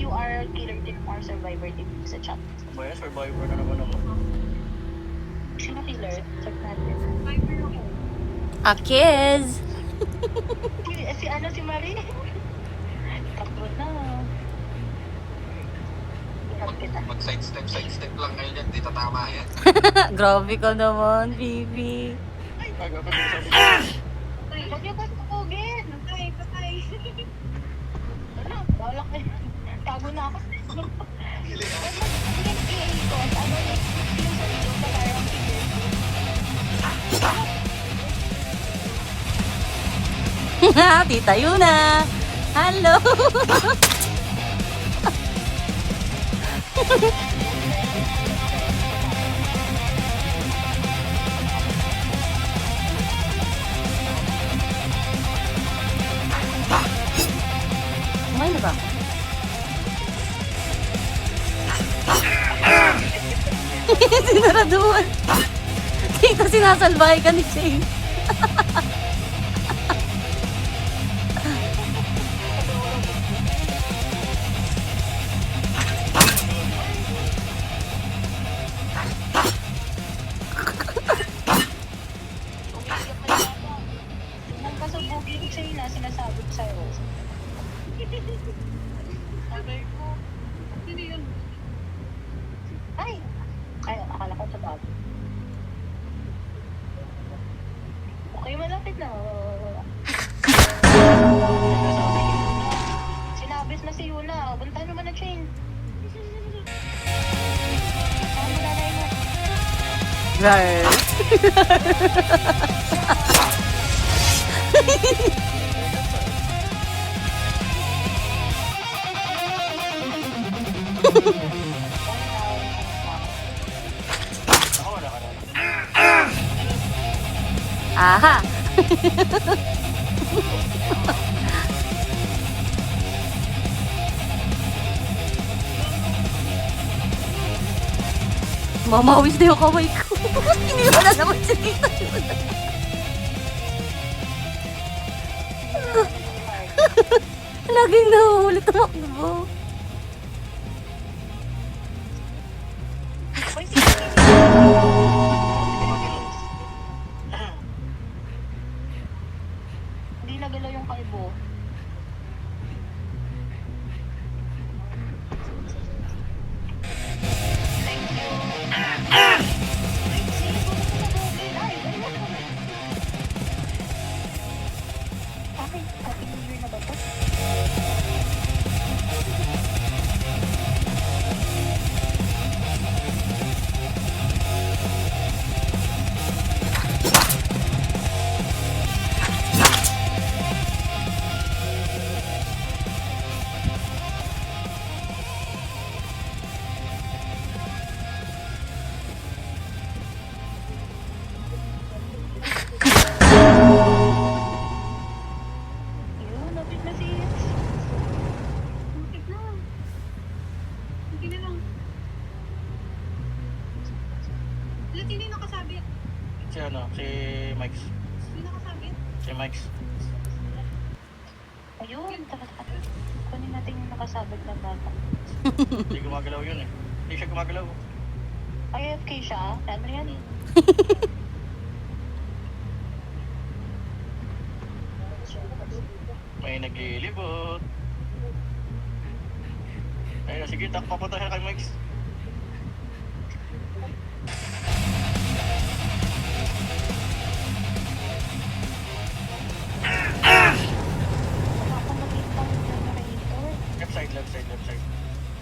you are killer team or survivor team sa chat. Ba yan? Survivor na naman ako. Sino killer? Check natin. Akiz! Si Marie? Takbo na. Ikat kita. Mag sidestep lang ngayon yan, di tatama yan. Grabe ka naman, Bibi. Aga pa din sabi. Huwag niyo pasugin! Patay! Ano? Bawala kayo. Tago na ako. Hili ka. Yung PA ko, ano yung sa ito na parang killer team. Tita Yuna! Hello! Kumain na ba? Sinaraduan. Tita, sinasalbahay ka ni Shane. Nung pasubugin ko sa'yo na sinasabot sa'yo. Sabi ko, sino yun? Ay, akala ko sa bago. Okay, malapit na. Sinabis na si Yuna. Punta naman na chain. Saan mo nanay mo? Right. Ako wala ka na. Aha! Mamawis na yung kamay ko. Hindi wala naman si Tita Yuna. Laging nahuhuli tumakbo. Hindi nagalaw yung kalbo. Thank you. Happy New Year na ba to? Yun, lapit na si Yes. Lapit na. Hindi na lang. Sino yung nakasabit? Si ano? Si Mike's. Sino nakasabit? Si Mike's. Ayun, taka. Kunin natin yung nakasabit na bata. Hindi gumagalaw yun eh. Hindi siya gumagalaw. AFK siya? Ano yan? May naglilibot. Ayun, sige, papunta siya kay Mike's. Baka makita yung generator. Left side.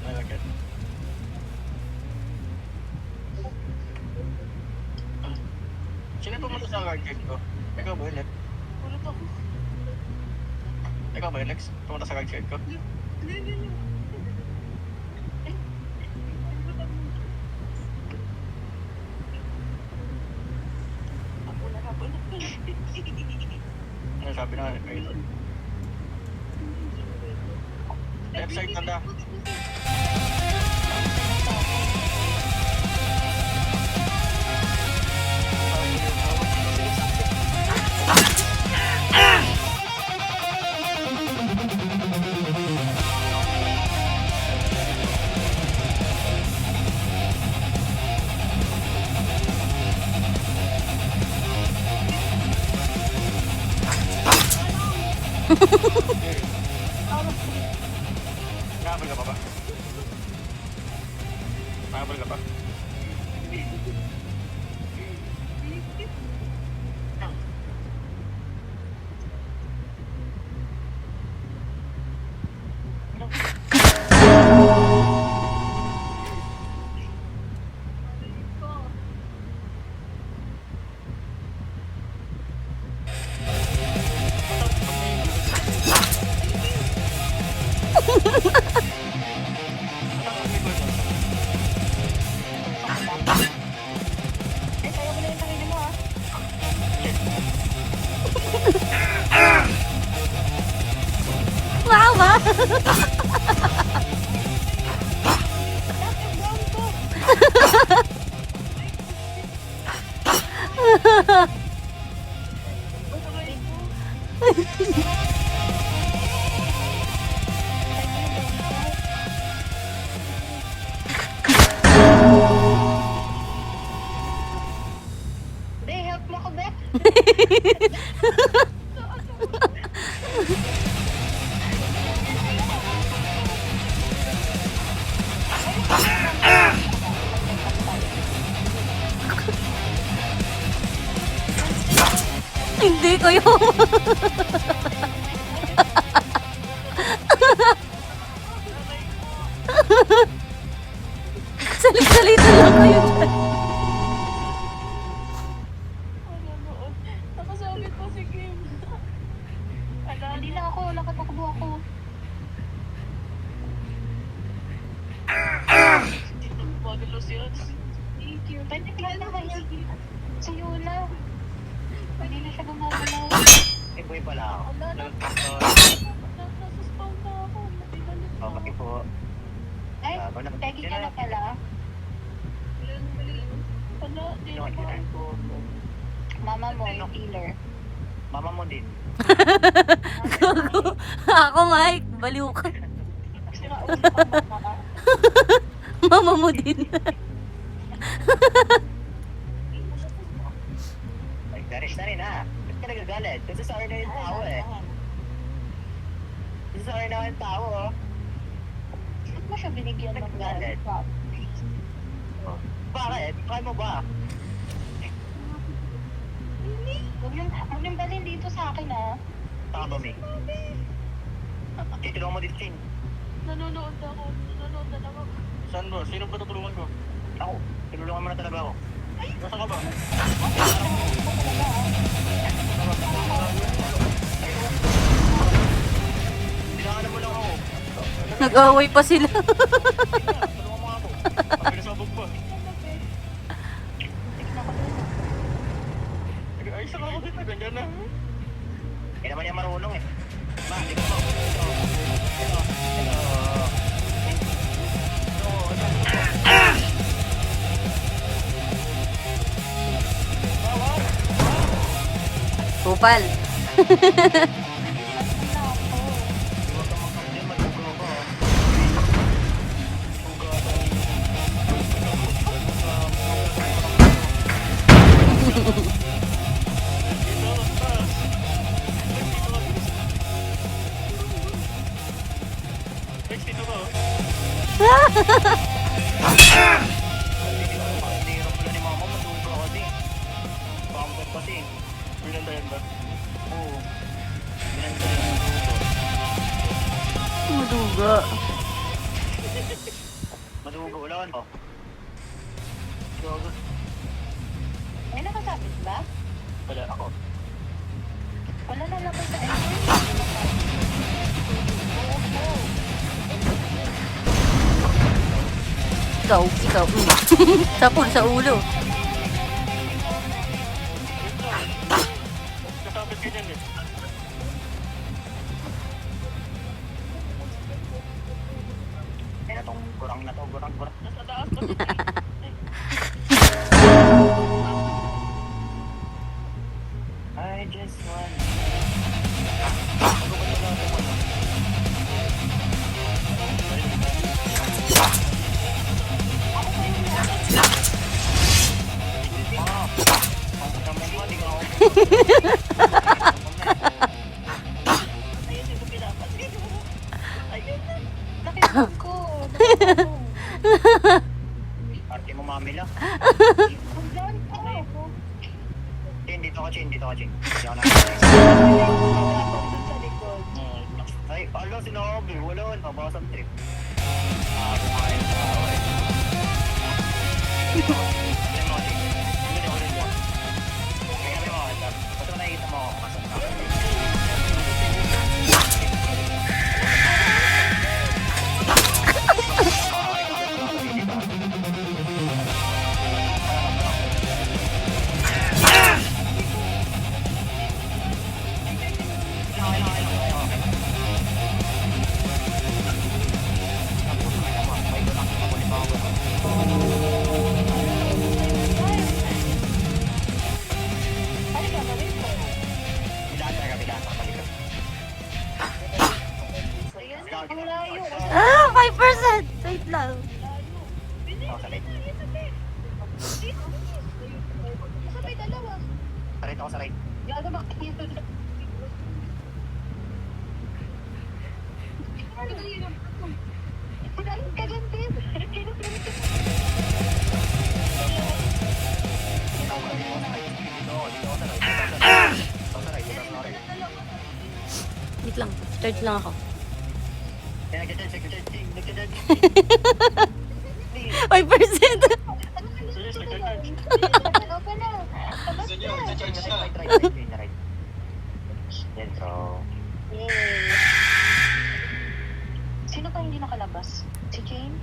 Nalagyan. Sino pumunta sa guard ko? Ikaw ba yun, Lex? Ulo to. Ikaw ba yun, Lex? Pumunta sa guard ko? Ano sabi na kayo? Left side tanda. Nakapal ka pa ba? Nakapal ka pa? Mama! Be, help mo ko, Be. Hindi ko yung... Salit-salita lang kayo dyan. Nakasabit po si Kim. Hindi na ako, nakatakbo ako. Magalos yun. Thank you. Pwede tingnan naman yun. Si Yuna. Pwede na siya gumagalaw. Eh, boy pala ako. Nasuspend na ako. Matigalit na Okay ako. po. Ay, Peggy ka na pala. Wala, di Sino na ka ako. Mama mo, yung healer. Mama mo din. Gago. Ako, Mike. Baliw ka. Sira ulit ang mama. Mama mo din. Ay, garis na rin ha. Ba't ka nagagalit? Kasi sa akin na yung tao eh. Kasi sa akin na yung tao oh. Ba't mo siya binigyan ng Nagagalit. galit? Bakit? Kaya mo ba? Huwag niyong dalhin dito sa akin, ah. Saka ba, May? Titulungan mo din, Sin. Nanonood ako. Nanonood na lang ako. Saan ba? Sino ba tutulungan ko? Ako. Tinulungan mo na talaga ako. Nasa ka ba? Tinangalan mo lang ako. Nag-away pa sila. Tulungan mo ako. Ang pinasabog pa. Ay, saka ako dito. Ganyan na. Hindi naman niya marunong eh. Ma, di ba mo? Ito. Kupal. Maduga. Madugo ulan oh. May nakasabit ba? Wala ako. Wala na labas sa Ikaw. Sapon sa ulo. Kasabit ka dyan eh. Kaya itong gurang na to, gurang. Nasa taas ko. I just want... Arte mo mami lang. Ang dami ko. Chin, dito ka, Chin. Dito ako na. Sa likod. Ay, ala, sinabi. Wala, mabasa ang trip. Kumain sa away. Ano mo, Chin? Ano mo, Chin? Kaya ano mo, ba't mo nakikita mo ako kasama? Ano ba gawin ko? Ang layo. Ah, 5%! Wait lang. Basta may dalawa. Sarit ako, sarit. Gago ba? Sinalit ka dyan, Tim. Wait lang. Charge lang ako. 5%! Ano ka na? Gusto nyo, i-charge na. Sino pa hindi nakalabas? Si Jane?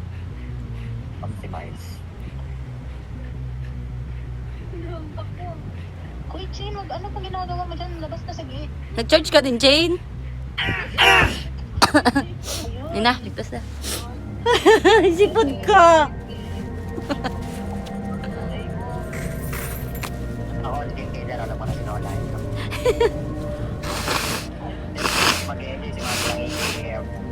Kuy, Jane, ano pa ginagawa mo dyan? Labas na sa gate. Nag-charge ka din, Jane? Ayun. Yun na, ligtas na. Sipod ka! Ako, hindi kaya alam mo na sinawala.